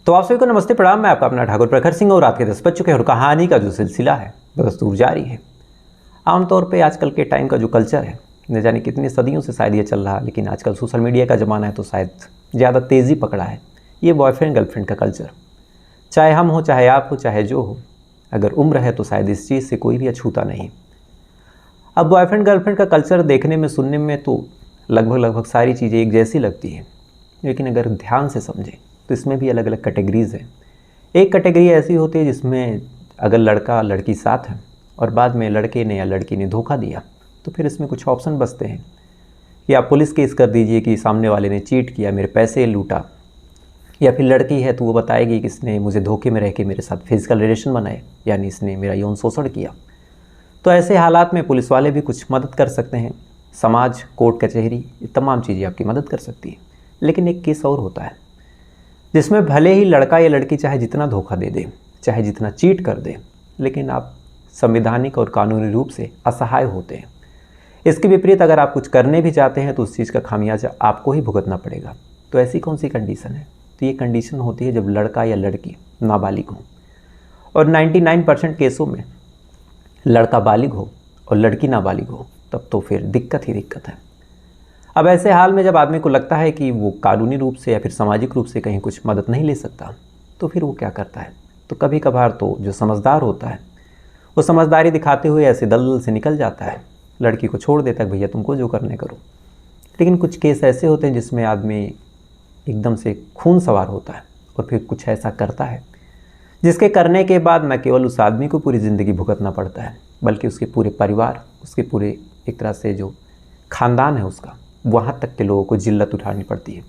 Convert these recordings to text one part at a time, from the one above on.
तो आप सभी को नमस्ते प्रणाम। मैं आपका अपना ठाकुर प्रखर सिंह और रात के 10 बज चुके हैं और कहानी का जो सिलसिला है बदस्तूर जारी है। आमतौर पे आजकल के टाइम का जो कल्चर है, न जाने कितनी सदियों से शायद ये चल रहा है, लेकिन आजकल सोशल मीडिया का ज़माना है तो शायद ज़्यादा तेज़ी पकड़ा है। ये बॉयफ्रेंड गर्लफ्रेंड का कल्चर, चाहे हम हो, चाहे आप हो, चाहे जो हो, अगर उम्र है तो शायद इस चीज़ से कोई भी अछूता नहीं। अब बॉयफ्रेंड गर्लफ्रेंड का कल्चर देखने में, सुनने में तो लगभग सारी चीज़ें एक जैसी लगती हैं, लेकिन अगर ध्यान से समझें तो इसमें भी अलग अलग कैटेगरीज़ हैं। एक कैटेगरी ऐसी होती है जिसमें अगर लड़का लड़की साथ है और बाद में लड़के ने या लड़की ने धोखा दिया तो फिर इसमें कुछ ऑप्शन बचते हैं कि आप पुलिस केस कर दीजिए कि सामने वाले ने चीट किया, मेरे पैसे लूटा, या फिर लड़की है तो वो बताएगी कि इसने मुझे धोखे में रह के मेरे साथ फिजिकल रिलेशन बनाए, यानी इसने मेरा यौन शोषण किया। तो ऐसे हालात में पुलिस वाले भी कुछ मदद कर सकते हैं, समाज, कोर्ट कचहरी, ये तमाम चीज़ें आपकी मदद कर सकती है। लेकिन एक केस और होता है जिसमें भले ही लड़का या लड़की चाहे जितना धोखा दे दे, चाहे जितना चीट कर दे, लेकिन आप संवैधानिक और कानूनी रूप से असहाय होते हैं। इसके विपरीत अगर आप कुछ करने भी चाहते हैं तो उस चीज़ का खामियाजा आपको ही भुगतना पड़ेगा। तो ऐसी कौन सी कंडीशन है? तो ये कंडीशन होती है जब लड़का या लड़की नाबालिग हो, और 99% केसों में लड़का बालिग हो और लड़की नाबालिग हो, तब तो फिर दिक्कत ही दिक्कत है। अब ऐसे हाल में जब आदमी को लगता है कि वो कानूनी रूप से या फिर सामाजिक रूप से कहीं कुछ मदद नहीं ले सकता, तो फिर वो क्या करता है? तो कभी कभार तो जो समझदार होता है वो समझदारी दिखाते हुए ऐसे दलदल से निकल जाता है, लड़की को छोड़ देता है, भैया तुमको जो करने करो। लेकिन कुछ केस ऐसे होते हैं जिसमें आदमी एकदम से खून सवार होता है और फिर कुछ ऐसा करता है जिसके करने के बाद न केवल उस आदमी को पूरी ज़िंदगी भुगतना पड़ता है, बल्कि उसके पूरे परिवार, उसके पूरे एक तरह से जो ख़ानदान है उसका, वहाँ तक के लोगों को जिल्लत उठानी पड़ती है।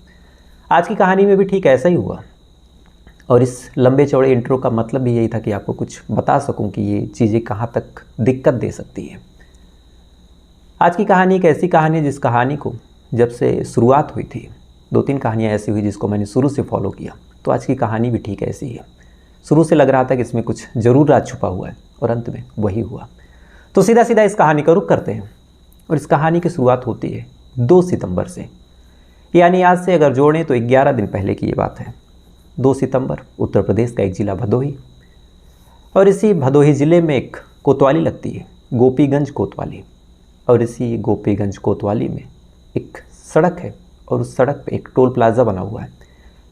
आज की कहानी में भी ठीक ऐसा ही हुआ, और इस लंबे चौड़े इंट्रो का मतलब भी यही था कि आपको कुछ बता सकूं कि ये चीज़ें कहाँ तक दिक्कत दे सकती है। आज की कहानी एक ऐसी कहानी है जिस कहानी को जब से शुरुआत हुई थी, 2-3 कहानियाँ ऐसी हुई जिसको मैंने शुरू से फॉलो किया, तो आज की कहानी भी ठीक ऐसी है। शुरू से लग रहा था कि इसमें कुछ ज़रूर राज छुपा हुआ है, और अंत में वही हुआ। तो सीधा सीधा इस कहानी का रुख करते हैं, और इस कहानी की शुरुआत होती है 2 सितंबर से, यानी आज से अगर जोड़ें तो 11 दिन पहले की ये बात है। 2 सितंबर उत्तर प्रदेश का एक ज़िला भदोही, और इसी भदोही ज़िले में एक कोतवाली लगती है, गोपीगंज कोतवाली। और इसी गोपीगंज कोतवाली में एक सड़क है, और उस सड़क पे एक टोल प्लाज़ा बना हुआ है,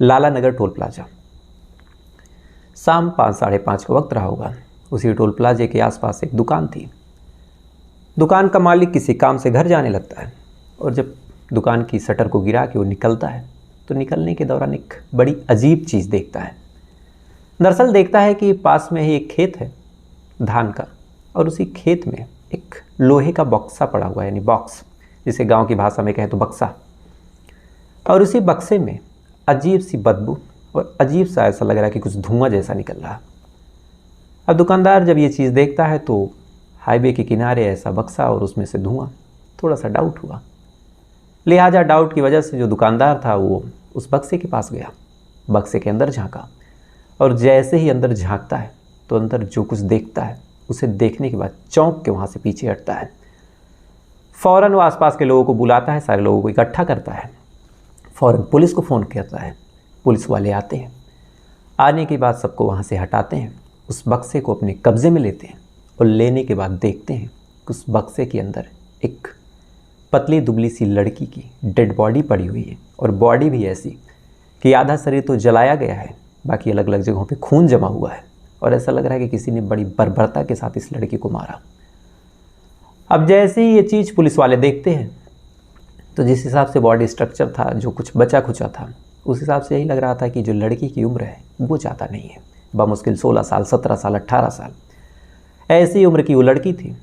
लाला नगर टोल प्लाज़ा। शाम 5, साढ़े 5 का वक्त रहा होगा। उसी टोल प्लाजे के आसपास एक दुकान थी। दुकान का मालिक किसी काम से घर जाने लगता है, और जब दुकान की शटर को गिरा के वो निकलता है तो निकलने के दौरान एक बड़ी अजीब चीज़ देखता है। दरअसल देखता है कि पास में ही एक खेत है धान का, और उसी खेत में एक लोहे का बक्सा पड़ा हुआ है, यानी बॉक्स, जिसे गांव की भाषा में कहे तो बक्सा। और उसी बक्से में अजीब सी बदबू और अजीब सा ऐसा लग रहा है कि कुछ धुआं जैसा निकल रहा। अब दुकानदार जब ये चीज़ देखता है तो हाईवे के किनारे ऐसा बक्सा और उसमें से धुआं, थोड़ा सा डाउट हुआ। लिहाजा डाउट की वजह से जो दुकानदार था वो उस बक्से के पास गया, बक्से के अंदर झांका, और जैसे ही अंदर झांकता है तो अंदर जो कुछ देखता है उसे देखने के बाद चौंक के वहाँ से पीछे हटता है। फ़ौरन वो आसपास के लोगों को बुलाता है, सारे लोगों को इकट्ठा करता है, फ़ौरन पुलिस को फ़ोन करता है। पुलिस वाले आते हैं, आने के बाद सबको वहाँ से हटाते हैं, उस बक्से को अपने कब्ज़े में लेते हैं, और लेने के बाद देखते हैं कि उस बक्से के अंदर एक पतली दुबली सी लड़की की डेड बॉडी पड़ी हुई है, और बॉडी भी ऐसी कि आधा शरीर तो जलाया गया है, बाकी अलग अलग जगहों पे खून जमा हुआ है, और ऐसा लग रहा है कि किसी ने बड़ी बर्बरता के साथ इस लड़की को मारा। अब जैसे ही ये चीज़ पुलिस वाले देखते हैं तो जिस हिसाब से बॉडी स्ट्रक्चर था, जो कुछ बचा खुचा था, उस हिसाब से यही लग रहा था कि जो लड़की की उम्र है वो ज़्यादा नहीं है, बमुश्किल 16 साल, 17 साल, 18 साल ऐसी उम्र की वो लड़की थी।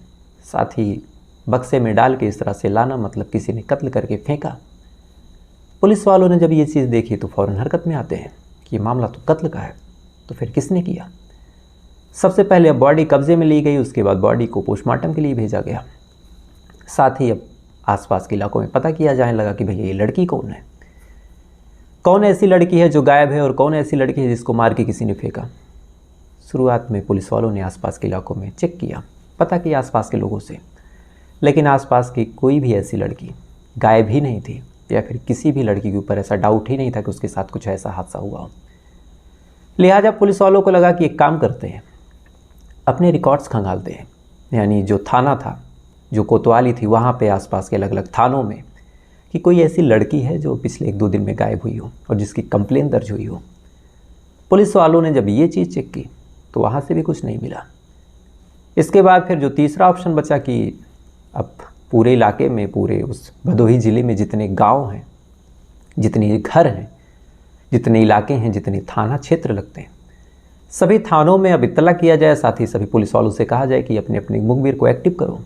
साथ ही बक्से में डाल के इस तरह से लाना मतलब किसी ने कत्ल करके फेंका। पुलिस वालों ने जब ये चीज़ देखी तो फ़ौरन हरकत में आते हैं कि ये मामला तो कत्ल का है, तो फिर किसने किया। सबसे पहले अब बॉडी कब्जे में ली गई, उसके बाद बॉडी को पोस्टमार्टम के लिए भेजा गया। साथ ही अब आसपास के इलाकों में पता किया जाने लगा कि भैया ये लड़की कौन है, कौन ऐसी लड़की है जो गायब है, और कौन ऐसी लड़की है जिसको मार के किसी ने फेंका। शुरुआत में पुलिस वालों ने आसपास के इलाकों में चेक किया, पता किया आसपास के लोगों से, लेकिन आसपास की कोई भी ऐसी लड़की गायब ही नहीं थी, या फिर किसी भी लड़की के ऊपर ऐसा डाउट ही नहीं था कि उसके साथ कुछ ऐसा हादसा हुआ हो। लिहाजा पुलिस वालों को लगा कि एक काम करते हैं, अपने रिकॉर्ड्स खंगालते हैं। यानी जो थाना था, जो कोतवाली थी, वहाँ पे आसपास के अलग अलग थानों में कि कोई ऐसी लड़की है जो पिछले 1-2 दिन में गायब हुई हो और जिसकी कंप्लेन दर्ज हुई हो। पुलिस वालों ने जब ये चीज़ चेक की तो वहाँ से भी कुछ नहीं मिला। इसके बाद फिर जो तीसरा ऑप्शन बचा कि अब पूरे इलाके में, पूरे उस भदोही ज़िले में जितने गांव हैं, जितने घर हैं, जितने इलाके हैं, जितने थाना क्षेत्र लगते हैं, सभी थानों में अब इत्तला किया जाए। साथ ही सभी पुलिस वालों से कहा जाए कि अपने अपने मुखबिर को एक्टिव करो,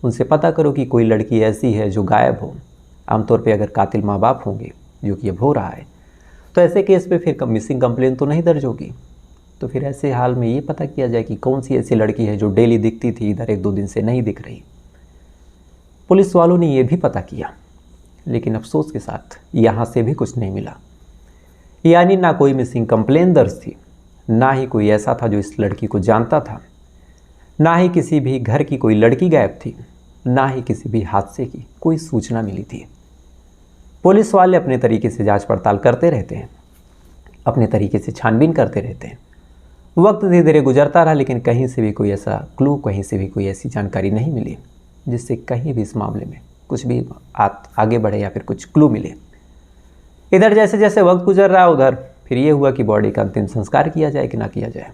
उनसे पता करो कि कोई लड़की ऐसी है जो गायब हो। आमतौर पे अगर कातिल माँ बाप होंगे, जो कि अब हो रहा है, तो ऐसे केस पे फिर मिसिंग कंप्लेन तो नहीं दर्ज होगी। तो फिर ऐसे हाल में ये पता किया जाए कि कौन सी ऐसी लड़की है जो डेली दिखती थी, इधर 1-2 दिन से नहीं दिख रही। पुलिस वालों ने ये भी पता किया, लेकिन अफसोस के साथ यहाँ से भी कुछ नहीं मिला। यानी ना कोई मिसिंग कंप्लेन दर्ज थी, ना ही कोई ऐसा था जो इस लड़की को जानता था, ना ही किसी भी घर की कोई लड़की गायब थी, ना ही किसी भी हादसे की कोई सूचना मिली थी। पुलिस वाले अपने तरीके से जांच पड़ताल करते रहते हैं, अपने तरीके से छानबीन करते रहते हैं। वक्त धीरे धीरे गुजरता रहा, लेकिन कहीं से भी कोई ऐसा क्लू, कहीं से भी कोई ऐसी जानकारी नहीं मिली जिससे कहीं भी इस मामले में कुछ भी आगे बढ़े या फिर कुछ क्लू मिले। इधर जैसे जैसे वक्त गुजर रहा, उधर फिर ये हुआ कि बॉडी का अंतिम संस्कार किया जाए कि ना किया जाए।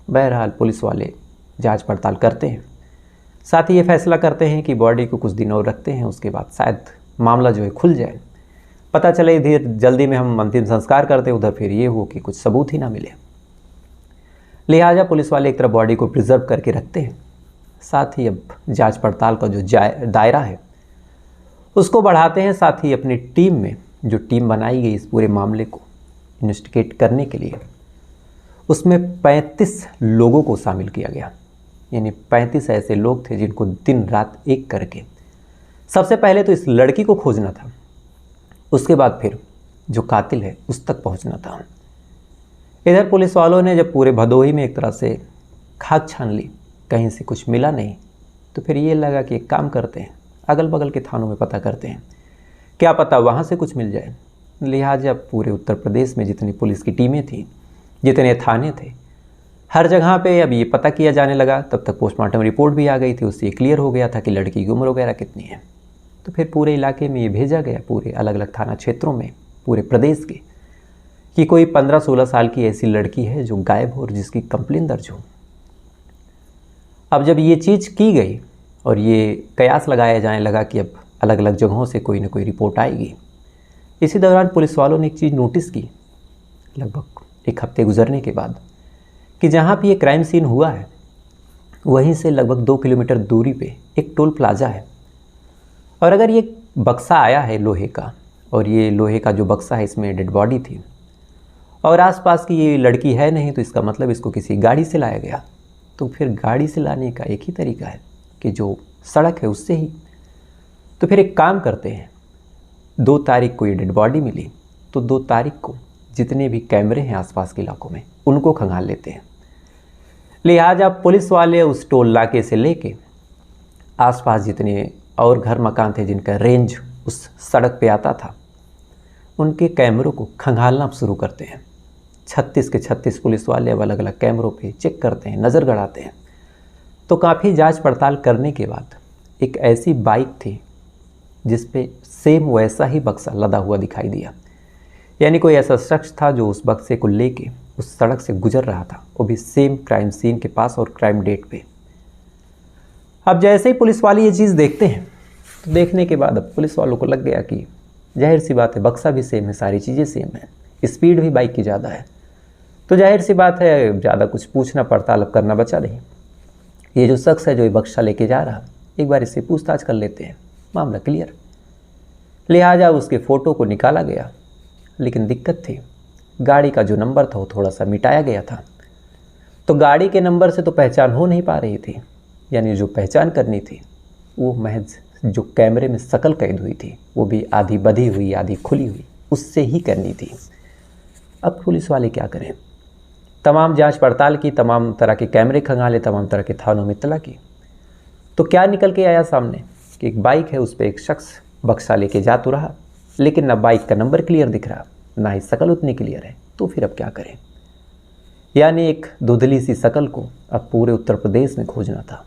बहरहाल पुलिस वाले जांच पड़ताल करते हैं, साथ ही ये फैसला करते हैं कि बॉडी को कुछ दिन और रखते हैं, उसके बाद शायद मामला जो है खुल जाए। पता चले इधर जल्दी में हम अंतिम संस्कार करते, उधर फिर ये हो कि कुछ सबूत ही ना मिले। लिहाजा पुलिस वाले एक तरफ बॉडी को प्रिजर्व करके रखते हैं, साथ ही अब जांच पड़ताल का जो दायरा है उसको बढ़ाते हैं। साथ ही अपनी टीम में जो टीम बनाई गई इस पूरे मामले को इन्वेस्टिगेट करने के लिए, उसमें 35 लोगों को शामिल किया गया। यानी 35 ऐसे लोग थे जिनको दिन रात एक करके सबसे पहले तो इस लड़की को खोजना था, उसके बाद फिर जो कातिल है उस तक पहुंचना था। इधर पुलिस वालों ने जब पूरे भदोही में एक तरह से खाक छान ली, कहीं से कुछ मिला नहीं, तो फिर ये लगा कि एक काम करते हैं, अगल बगल के थानों में पता करते हैं, क्या पता वहाँ से कुछ मिल जाए। लिहाजा पूरे उत्तर प्रदेश में जितनी पुलिस की टीमें थी, जितने थाने थे, हर जगह पे अब ये पता किया जाने लगा। तब तक पोस्टमार्टम रिपोर्ट भी आ गई थी, उससे क्लियर हो गया था कि लड़की की उम्र वगैरह कितनी है। तो फिर पूरे इलाके में ये भेजा गया, पूरे अलग अलग थाना क्षेत्रों में, पूरे प्रदेश के, कि कोई 15-16 साल की ऐसी लड़की है जो गायब हो और जिसकी कंप्लेन दर्ज हो। अब जब ये चीज़ की गई और ये कयास लगाया जाने लगा कि अब अलग अलग जगहों से कोई ना कोई रिपोर्ट आएगी, इसी दौरान पुलिस वालों ने एक चीज़ नोटिस की लगभग 1 हफ्ते गुजरने के बाद, कि जहाँ पे ये क्राइम सीन हुआ है वहीं से लगभग 2 किलोमीटर दूरी पे एक टोल प्लाजा है। और अगर ये बक्सा आया है लोहे का, और ये लोहे का जो बक्सा है इसमें डेड बॉडी थी, और आसपास की ये लड़की है नहीं, तो इसका मतलब इसको किसी गाड़ी से लाया गया। तो फिर गाड़ी से लाने का एक ही तरीका है कि जो सड़क है उससे ही। तो फिर एक काम करते हैं, 2 तारीख को ये डेड बॉडी मिली, तो 2 तारीख को जितने भी कैमरे हैं आसपास के इलाकों में उनको खंगाल लेते हैं। लिहाजा पुलिस वाले उस टोल इलाके से लेके आसपास जितने और घर मकान थे जिनका रेंज उस सड़क पे आता था, उनके कैमरों को खंगालना शुरू करते हैं। 36 के 36 पुलिस वाले अब अलग अलग कैमरों पे चेक करते हैं, नज़र गड़ाते हैं। तो काफ़ी जांच पड़ताल करने के बाद एक ऐसी बाइक थी जिस पे सेम वैसा ही बक्सा लदा हुआ दिखाई दिया। यानी कोई ऐसा शख्स था जो उस बक्से को लेके उस सड़क से गुजर रहा था, वो भी सेम क्राइम सीन के पास और क्राइम डेट पे। अब जैसे ही पुलिस वाले ये चीज़ देखते हैं, तो देखने के बाद अब पुलिस वालों को लग गया कि जाहिर सी बात है, बक्सा भी सेम है, सारी चीज़ें सेम है, स्पीड भी बाइक की ज़्यादा है, तो जाहिर सी बात है ज़्यादा कुछ पूछना पड़ताल अब करना बचा नहीं। ये जो शख्स है जो ये बक्सा लेके जा रहा, एक बार इससे पूछताछ कर लेते हैं, मामला क्लियर। लिहाजा उसके फ़ोटो को निकाला गया, लेकिन दिक्कत थी, गाड़ी का जो नंबर था वो थोड़ा सा मिटाया गया था। तो गाड़ी के नंबर से तो पहचान हो नहीं पा रही थी, यानी जो पहचान करनी थी वो महज जो कैमरे में शक्ल कैद हुई थी, वो भी आधी बधी हुई आधी खुली हुई, उससे ही करनी थी। अब पुलिस वाले क्या करें, तमाम जांच पड़ताल की, तमाम तरह के कैमरे खंगाले, तमाम तरह के थानों में इत्तला की, तो क्या निकल के आया सामने कि एक बाइक है, उस पर एक शख्स बक्सा लेके जा तो रहा, लेकिन ना बाइक का नंबर क्लियर दिख रहा, ना ही शक्ल उतनी क्लियर है। तो फिर अब क्या करें, यानी एक धुंधली सी शकल को अब पूरे उत्तर प्रदेश में खोजना था।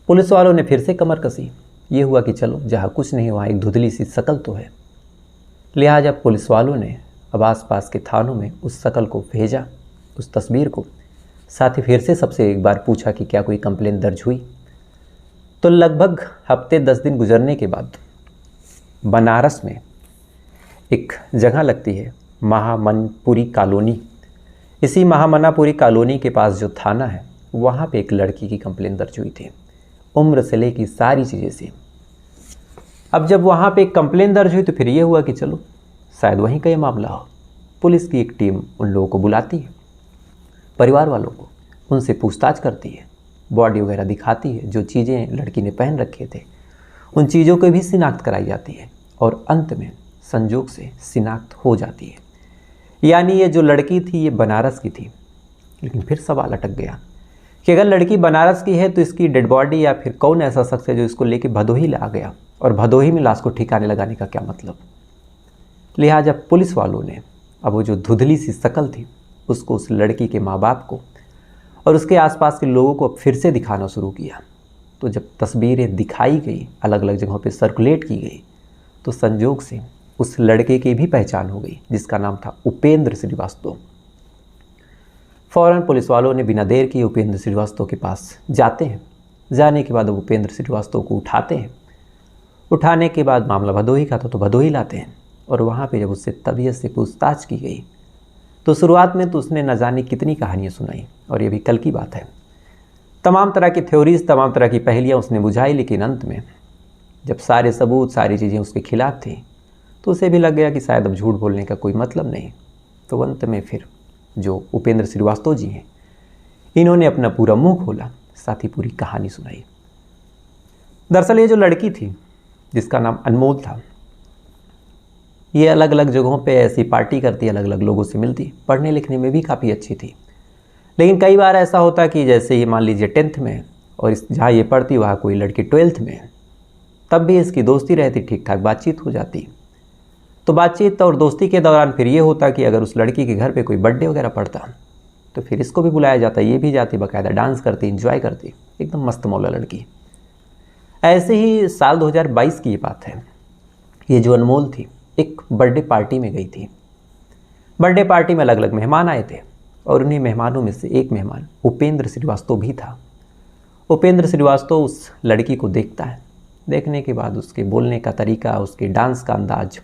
पुलिस वालों ने फिर से कमर कसी। ये हुआ कि चलो जहाँ कुछ नहीं वहाँ एक धुंधली सी शकल तो है। लिहाजा पुलिस वालों ने अब आसपास के थानों में उस शकल को भेजा, उस तस्वीर को। साथ ही फिर से सबसे एक बार पूछा कि क्या कोई कंप्लेन दर्ज हुई। तो लगभग हफ्ते 10 दिन गुजरने के बाद बनारस में एक जगह लगती है महामनपुरी कॉलोनी। इसी महामनापुरी कॉलोनी के पास जो थाना है वहाँ पे एक लड़की की कंप्लेन दर्ज हुई थी, उम्र से लेकर सारी चीज़ें से। अब जब वहाँ पे एक कंप्लेन दर्ज हुई तो फिर ये हुआ कि चलो शायद वहीं का ये मामला हो। पुलिस की एक टीम उन लोगों को बुलाती है, परिवार वालों को, उनसे पूछताछ करती है, बॉडी वगैरह दिखाती है, जो चीज़ें लड़की ने पहन रखे थे उन चीज़ों की भी शिनाख्त कराई जाती है और अंत में संजोग से शिनाख्त हो जाती है। यानी ये जो लड़की थी ये बनारस की थी। लेकिन फिर सवाल अटक गया कि अगर लड़की बनारस की है तो इसकी डेड बॉडी या फिर कौन ऐसा शख्स है जो इसको लेके भदोही ला गया और भदोही में लाश को ठिकाने लगाने का क्या मतलब। लिहाजा पुलिस वालों ने अब वो जो धुंधली सी शकल थी उसको उस लड़की के माँ बाप को और उसके आसपास के लोगों को फिर से दिखाना शुरू किया। तो जब तस्वीरें दिखाई गई, अलग अलग जगहों पे सर्कुलेट की गई, तो संजोग से उस लड़के की भी पहचान हो गई जिसका नाम था उपेंद्र श्रीवास्तव। फ़ौरन पुलिस वालों ने बिना देर किए उपेंद्र श्रीवास्तव के पास जाते हैं। जाने के बाद वो उपेंद्र श्रीवास्तव को उठाते हैं। उठाने के बाद मामला भदोही का था तो भदोही लाते हैं और वहाँ पे जब उससे तबीयत से पूछताछ की गई तो शुरुआत में तो उसने न जाने कितनी कहानियाँ सुनाई, और ये भी कल की बात है। तमाम तरह की थ्योरीज, तमाम तरह की पहेलियाँ उसने बुझाई, लेकिन अंत में जब सारे सबूत, सारी चीज़ें उसके खिलाफ थी तो उसे भी लग गया कि शायद अब झूठ बोलने का कोई मतलब नहीं। तो अंत में फिर जो उपेंद्र श्रीवास्तव जी हैं इन्होंने अपना पूरा मुंह खोला, साथ ही पूरी कहानी सुनाई। दरअसल ये जो लड़की थी जिसका नाम अनमोल था, ये अलग अलग जगहों पे ऐसी पार्टी करती, अलग अलग लोगों से मिलती, पढ़ने लिखने में भी काफ़ी अच्छी थी। लेकिन कई बार ऐसा होता कि जैसे ही मान लीजिए 10th में और जहाँ ये पढ़ती वहाँ कोई लड़की 12th में, तब भी इसकी दोस्ती रहती, ठीक ठाक बातचीत हो जाती। तो बातचीत और दोस्ती के दौरान फिर ये होता कि अगर उस लड़की के घर पे कोई बर्थडे वगैरह पड़ता तो फिर इसको भी बुलाया जाता, ये भी जाती, बाकायदा डांस करती, इंजॉय करती, एकदम मस्त मौला लड़की। ऐसे ही साल 2022 की ये बात है। ये जो अनमोल थी एक बर्थडे पार्टी में गई थी। बर्थडे पार्टी में अलग अलग मेहमान आए थे और उन्हीं मेहमानों में से एक मेहमान उपेंद्र श्रीवास्तव भी था। उपेंद्र श्रीवास्तव उस लड़की को देखता है। देखने के बाद उसके बोलने का तरीका, उसके डांस का अंदाज,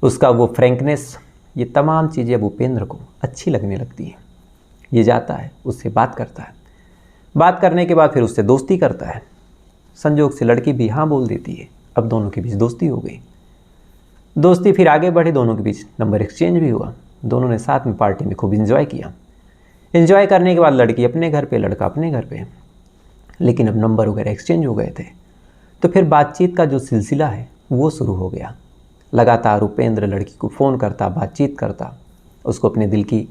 उसका वो फ्रैंकनेस, ये तमाम चीज़ें अब उपेंद्र को अच्छी लगने लगती हैं। ये जाता है, उससे बात करता है। बात करने के बाद फिर उससे दोस्ती करता है। संजोग से लड़की भी हाँ बोल देती है। अब दोनों के बीच दोस्ती हो गई। दोस्ती फिर आगे बढ़ी, दोनों के बीच नंबर एक्सचेंज भी हुआ। दोनों ने साथ में पार्टी में खूब इन्जॉय किया। इन्जॉय करने के बाद लड़की अपने घर पे, लड़का अपने घर पे, लेकिन अब नंबर वगैरह एक्सचेंज हो गए थे। तो फिर बातचीत का जो सिलसिला है वो शुरू हो गया। लगातार उपेंद्र लड़की को फ़ोन करता, बातचीत करता, उसको अपने दिल की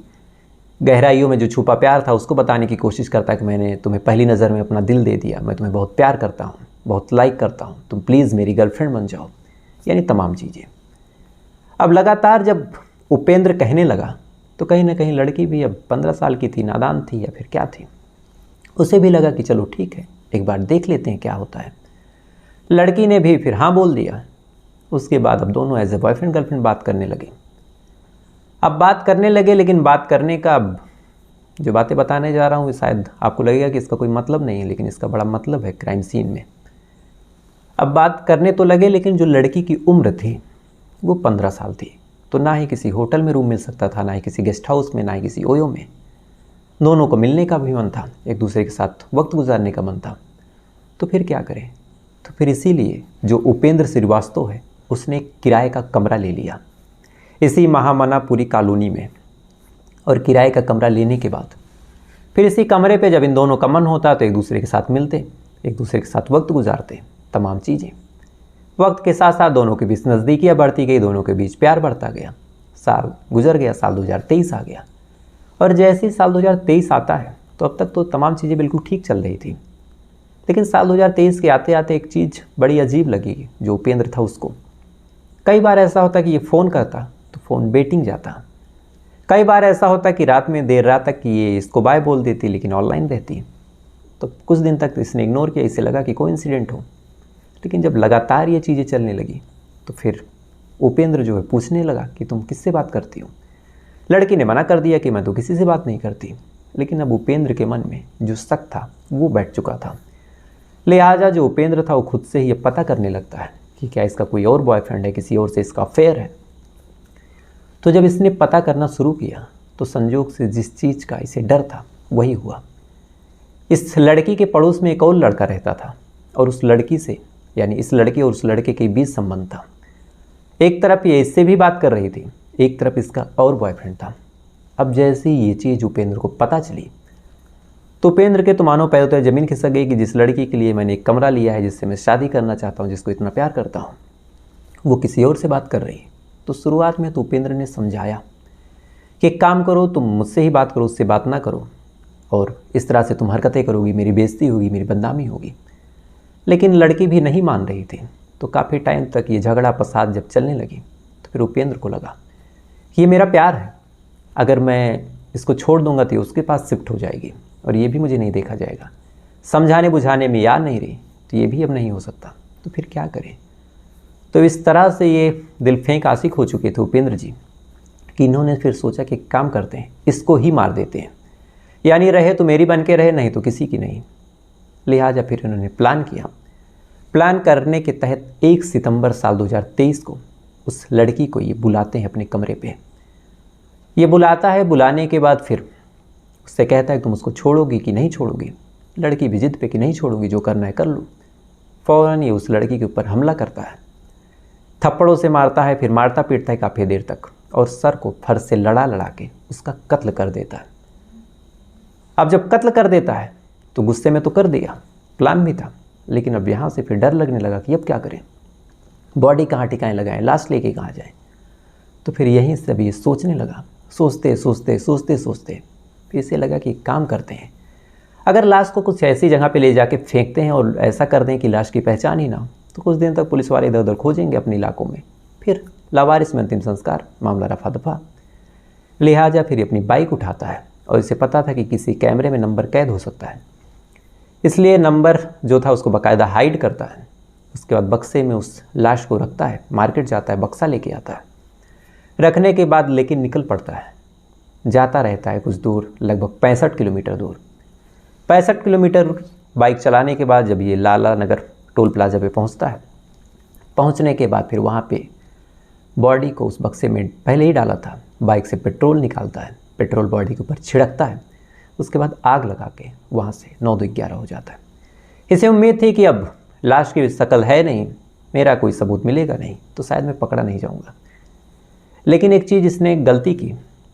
गहराइयों में जो छुपा प्यार था उसको बताने की कोशिश करता कि मैंने तुम्हें पहली नज़र में अपना दिल दे दिया, मैं तुम्हें बहुत प्यार करता हूँ, बहुत लाइक करता हूँ, तुम प्लीज़ मेरी गर्लफ्रेंड बन जाओ, यानी तमाम चीज़ें। अब लगातार जब उपेंद्र कहने लगा तो कहीं ना कहीं लड़की भी अब 15 साल की थी, नादान थी या फिर क्या थी, उसे भी लगा कि चलो ठीक है, एक बार देख लेते हैं क्या होता है। लड़की ने भी फिर हाँ बोल दिया। उसके बाद अब दोनों एज ए बॉयफ्रेंड गर्लफ्रेंड बात करने लगे। अब बात करने लगे, लेकिन बात करने का अब जो बातें बताने जा रहा हूँ शायद आपको लगेगा कि इसका कोई मतलब नहीं है, लेकिन इसका बड़ा मतलब है क्राइम सीन में। अब बात करने तो लगे, लेकिन जो लड़की की उम्र थी वो 15 साल थी। तो ना ही किसी होटल में रूम मिल सकता था, ना ही किसी गेस्ट हाउस में, ना ही किसी ओयो में। दोनों को मिलने का भी मन था, एक दूसरे के साथ वक्त गुजारने का मन था। तो फिर क्या करें? तो फिर इसीलिए जो उपेंद्र श्रीवास्तव है उसने किराए का कमरा ले लिया इसी महामनापुरी कॉलोनी में। और किराए का कमरा लेने के बाद फिर इसी कमरे पे जब इन दोनों का मन होता तो एक दूसरे के साथ मिलते, एक दूसरे के साथ वक्त गुजारते, तमाम चीज़ें। वक्त के साथ साथ दोनों के बीच नज़दीकियाँ बढ़ती गई, दोनों के बीच प्यार बढ़ता गया। साल गुजर गया, साल 2023 आ गया। और जैसे ही साल 2023 आता है तो अब तक तो तमाम चीज़ें बिल्कुल ठीक चल रही थी, लेकिन साल 2023 के आते आते एक चीज़ बड़ी अजीब लगी जो उपेंद्र था उसको। कई बार ऐसा होता कि ये फ़ोन करता तो फ़ोन वेटिंग जाता, कई बार ऐसा होता है कि रात में देर रात तक ये इसको बाय बोल देती लेकिन ऑनलाइन रहती है। तो कुछ दिन तक इसने इग्नोर किया, इसे लगा कि कोई इंसिडेंट हो। लेकिन जब लगातार ये चीज़ें चलने लगी तो फिर उपेंद्र जो है पूछने लगा कि तुम किससे बात करती हो। लड़की ने मना कर दिया कि मैं तो किसी से बात नहीं करती। लेकिन अब उपेंद्र के मन में जो शक था वो बैठ चुका था। लिहाजा जो उपेंद्र था वो खुद से ही ये पता करने लगता है कि क्या इसका कोई और बॉयफ्रेंड है, किसी और से इसका अफेयर है। तो जब इसने पता करना शुरू किया तो संजोग से जिस चीज़ का इसे डर था वही हुआ। इस लड़की के पड़ोस में एक और लड़का रहता था और उस लड़की से यानी इस लड़के और उस लड़के के बीच संबंध था। एक तरफ ये इससे भी बात कर रही थी, एक तरफ इसका और बॉयफ्रेंड था। अब जैसे ही ये चीज़ उपेंद्र को पता चली तो उपेंद्र के तो मानो पैरों तले ज़मीन खिसक गई कि जिस लड़की के लिए मैंने एक कमरा लिया है, जिससे मैं शादी करना चाहता हूँ, जिसको इतना प्यार करता हूँ, वो किसी और से बात कर रही है। तो शुरुआत में तो उपेंद्र ने समझाया कि एक काम करो, तुम मुझसे ही बात करो, उससे बात ना करो, और इस तरह से तुम हरकतें करोगी, मेरी बेइज्जती होगी, मेरी बदनामी होगी। लेकिन लड़की भी नहीं मान रही थी। तो काफ़ी टाइम तक ये झगड़ा फसाद जब चलने लगी तो फिर उपेंद्र को लगा कि ये मेरा प्यार है, अगर मैं इसको छोड़ दूंगा तो ये उसके पास शिफ्ट हो जाएगी और ये भी मुझे नहीं देखा जाएगा। समझाने बुझाने में याद नहीं रही तो ये भी अब नहीं हो सकता, तो फिर क्या करें। तो इस तरह से ये दिल फेंक आशिक हो चुके थे उपेंद्र जी कि इन्होंने फिर सोचा कि काम करते हैं, इसको ही मार देते हैं, यानी रहे तो मेरी बन के रहे, नहीं तो किसी की नहीं। लिहाजा फिर इन्होंने प्लान किया। प्लान करने के तहत 1 सितंबर साल 2023 को उस लड़की को ये बुलाते हैं अपने कमरे पे। ये बुलाता है, बुलाने के बाद फिर उससे कहता है तुम उसको छोड़ोगी कि नहीं छोड़ोगी। लड़की भी जिद पे कि नहीं छोड़ूंगी, जो करना है कर लो। फ़ौरन ये उस लड़की के ऊपर हमला करता है, थप्पड़ों से मारता है, फिर मारता पीटता है काफ़ी देर तक और सर को फर्श से लड़ा लड़ा के उसका कत्ल कर देता है। अब जब कत्ल कर देता है तो गुस्से में तो कर दिया, प्लान भी था, लेकिन अब यहाँ से फिर डर लगने लगा कि अब क्या करें, बॉडी कहाँ ठिकाने लगाएं, लाश लेके कहाँ जाएं। तो फिर यहीं से अब ये सोचने लगा, सोचते सोचते सोचते सोचते फिर इसे लगा कि काम करते हैं, अगर लाश को कुछ ऐसी जगह पे ले जाके फेंकते हैं और ऐसा कर दें कि लाश की पहचान ही ना हो, तो कुछ दिन तक पुलिस वाले इधर उधर खोजेंगे अपने इलाकों में, फिर लावारिस में अंतिम संस्कार, मामला रफा दफा। लिहाजा फिर अपनी बाइक उठाता है और इसे पता था कि किसी कैमरे में नंबर कैद हो सकता है, इसलिए नंबर जो था उसको बाकायदा हाइड करता है। उसके बाद बक्से में उस लाश को रखता है, मार्केट जाता है, बक्सा लेके आता है। रखने के बाद लेकिन निकल पड़ता है, जाता रहता है कुछ दूर, लगभग 65 किलोमीटर दूर। 65 किलोमीटर बाइक चलाने के बाद जब ये लाला नगर टोल प्लाजा पे पहुंचता है, पहुंचने के बाद फिर वहाँ पे बॉडी को उस बक्से में पहले ही डाला था, बाइक से पेट्रोल निकालता है, पेट्रोल बॉडी के ऊपर छिड़कता है, उसके बाद आग लगा के वहाँ से 9-11 हो जाता है। इसे उम्मीद थी कि अब लाश की शक्ल है नहीं, मेरा कोई सबूत मिलेगा नहीं, तो शायद मैं पकड़ा नहीं जाऊँगा। लेकिन एक चीज़ इसने गलती की,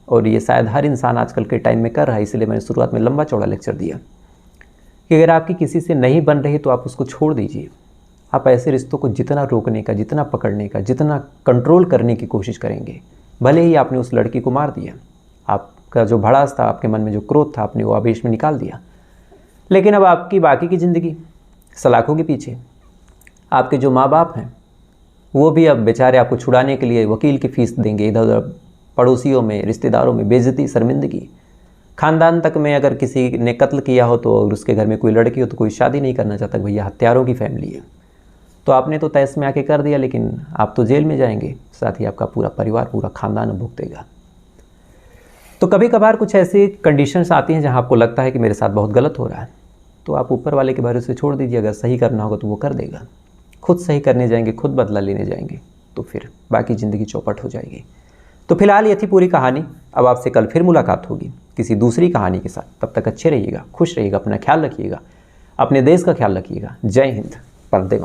और ये शायद हर इंसान आजकल के टाइम में कर रहा है, इसलिए मैंने शुरुआत में लंबा चौड़ा लेक्चर दिया कि अगर आपकी किसी से नहीं बन रही तो आप उसको छोड़ दीजिए। आप ऐसे रिश्तों को जितना रोकने का, जितना पकड़ने का, जितना कंट्रोल करने की कोशिश करेंगे, भले ही आपने उस लड़की को मार दिया, आपका जो भड़ास था, आपके मन में जो क्रोध था, आपने वो आवेश में निकाल दिया, लेकिन अब आपकी बाकी की ज़िंदगी सलाखों के पीछे। आपके जो माँ बाप हैं वो भी अब बेचारे आपको छुड़ाने के लिए वकील की फ़ीस देंगे, इधर उधर पड़ोसियों में, रिश्तेदारों में बेइज्जती, शर्मिंदगी। ख़ानदान तक में अगर किसी ने कत्ल किया हो तो अगर उसके घर में कोई लड़की हो तो कोई शादी नहीं करना चाहता, भैया हत्यारों की फैमिली है। तो आपने तो तैस में आके कर दिया, लेकिन आप तो जेल में जाएंगे, साथ ही आपका पूरा परिवार, पूरा ख़ानदान भुगतेगा। तो कभी कभार कुछ ऐसी कंडीशंस आती हैं जहां आपको लगता है कि मेरे साथ बहुत गलत हो रहा है, तो आप ऊपर वाले के भरोसे छोड़ दीजिए। अगर सही करना होगा तो वो कर देगा, खुद सही करने जाएंगे, खुद बदला लेने जाएंगे, तो फिर बाकी ज़िंदगी चौपट हो जाएगी। तो फिलहाल ये थी पूरी कहानी। अब आपसे कल फिर मुलाकात होगी किसी दूसरी कहानी के साथ। तब तक अच्छे रहिएगा, खुश रहिएगा, अपना ख्याल रखिएगा, अपने देश का ख्याल रखिएगा। जय हिंद, वंदे मातरम।